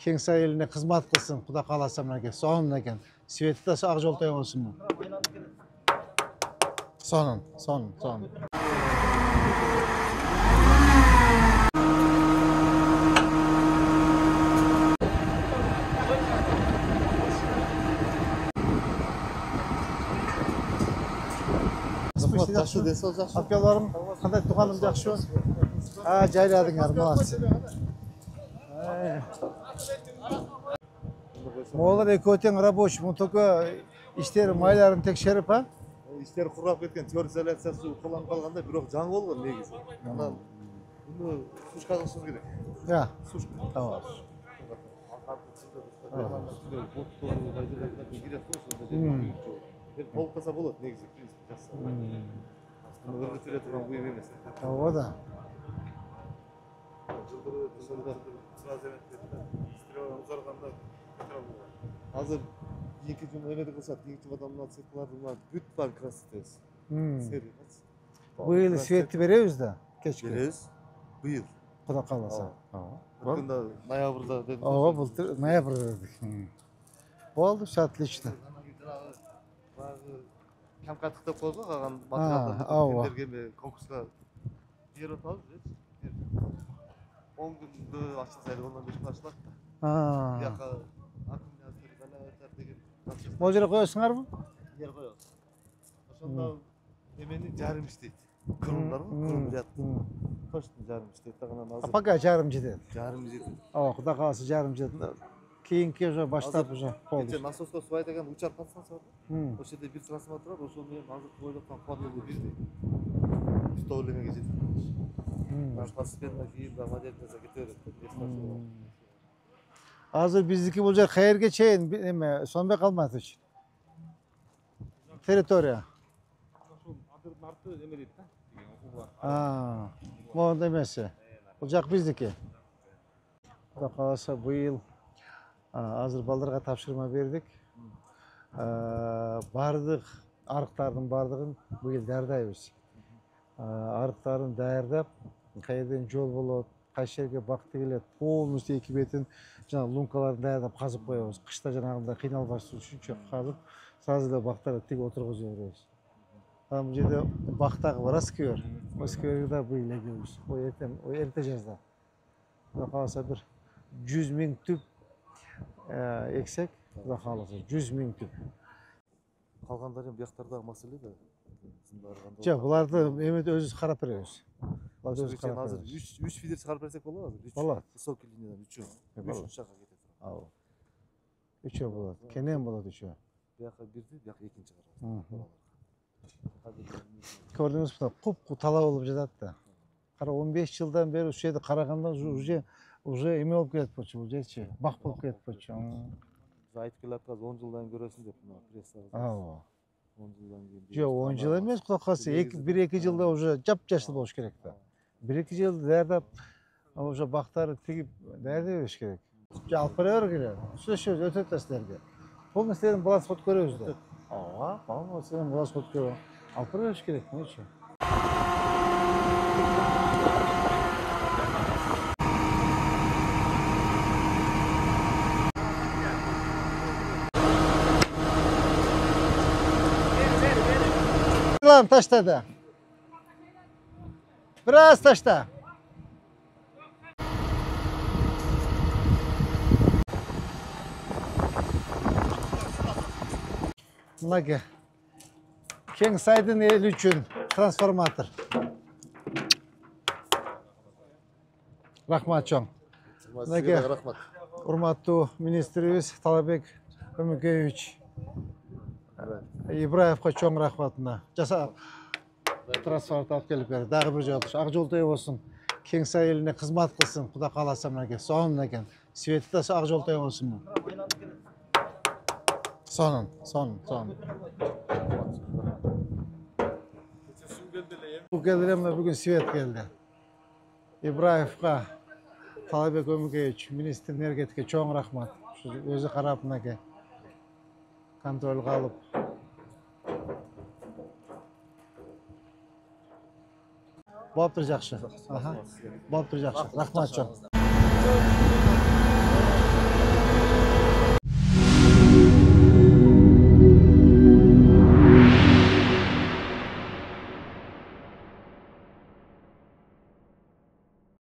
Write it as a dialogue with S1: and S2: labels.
S1: Кеңсай еліне қызмат қылсын, Құда қаласа мінеке. Соның екен. Светі де ақ жолтай болсын мұ. Соның. Апеларым, қандай туғаным жақшы өн? Жайладыңар, молодцы. Олар екеуітен рабочий, мұн только іштері майларын текшеріп, а?
S2: İşler kurap ketken teorizasiyasi uqilib qolganda biroq jang bo'lgan negizi. Ondan buni sushka qilishimiz kerak.
S1: Ya.
S2: Sushka.
S1: Tamam.
S2: Qolib qolsa bo'ladi negizi, prinsip yaxshi. Buni o'rgatib turgan buyum emas.
S1: O da.
S2: Hozir iki gün öyle de kılsak, iki adamlar sıkılardılar, büt var krasites.
S1: Bu yıl Svet'i veriyoruz da.
S2: Veririz. Bu yıl.
S1: Құда қаласа.
S2: Bugün noyabrda dedim.
S1: Ова, былтыр ноябрь verdik. Oldu, все отлично.
S2: Kamqatliqda qo'ydik, qolgan materiallarni konkursga berib o'tamiz. 10 kunda açılsaydı, ondan 5 gün açıladi.
S1: Бұл жерге қоясыңар ма?
S2: Yer qo'yamiz. O'shanda emeni жарым иштейт. Kurumlar mı? Kurum yaptı. Toştun жарым иштейт.
S1: Пока жарым жетеді.
S2: Жарым жетеді.
S1: Құда қаласа жарым жетеді. Кейінгі уже баштап уже болды.
S2: Насосқа су айдаған учар қатысқан бар. Ол жерде бір трансформатор бар. Ошол менен азыр ойлоптан қуатылы бирди. Үстөөлемеге жетти. Башкасымен кийин да модернизация кете берет.
S1: Азыр биздики бул жер каерге чейин эме сонбой калмат үчүн. Территория.
S2: Нарты эме дейт да.
S1: Монда эмеси. Бул жак биздики. Куда кааласа быйыл азыр балдарга тапшырма бердик. Бардык арыктардын бардыгын быйыл даярдайбыз. Арыктарын даярдап, каерден жол болот, кайсы жерге бакты келет, полностью эки бетин жана лункаларын даярдап казып коебуз. Кышта жанагындай кыйналбаш үчүнчө казып, сразу эле бактарды тиги отургузуп беребиз. Бул жерде бактагы бар сквер. О скверге да быйыл эгебиз. Ой эрте жазда. Куда кааласа бир 100 000 түп эксек, куда кааласа 100 000 түп.
S2: Калгандарын бияктардагы маселе да.
S1: Жок, буларды эме өзүбүз карап беребиз.
S2: Азыр 3 фидер чыгарып берсек болобу азыр?
S1: Болот.
S2: Высокий линиядан 3. 3 жака кетет.
S1: Ау. 3 болот. Кенен болот 3.
S2: Бияка бирди, бияка экинчи чыгарабыз.
S1: Көрдүңүз бу куп-куп талаа болуп жатат да. Кара 15 жылдан бери ушул жерди караганда уже эме болуп кетет болчу бул жерчи. Бак болуп кетет болчу.
S2: Айтып келаткан 10 жылдан көрөсүң деп мына прессага. 10 жылдан кийин.
S1: Жок, 10 жыл эмес, куда калса 1-2 жылда уже жап-жашыл болуш керек да. 1-2 жыл даярдап, уже бактары тигип даярдай бериш керек. Алып бара бергиле. Сүйлөшөбүз өтөт силерге. Бул нерселердин балансын көрөбүз да. Бул нерселердин балансын көрөбүз. Алып бара бериш керек, эмне үчүн? Lan taşladı. Biraz taşla. Mınaki. Kengsaydın el üçün transformatör. Rahmat çoğun. Mınaki. Urmаттуу министрибиз Талабек Өмүкеевич Ибраевка чоң рахматына. Жаса трансферт алып келип берди. Дагы бир жолу ак жолтой болсун. Кеңсай элине кызмат кылсын, Куда кааласа мынеке. Сонун экен. Свети да ак жолтой болсун. Сонун. Бул келди эмне бүгүн свет келди. Ибраевка Талабек Өмүкеевич министр энергетика чоң рахмат. Өзү карап мынеке. Контрольга алып. Болуптур жакшы. Болуптур жакшы. Рахмат чоң.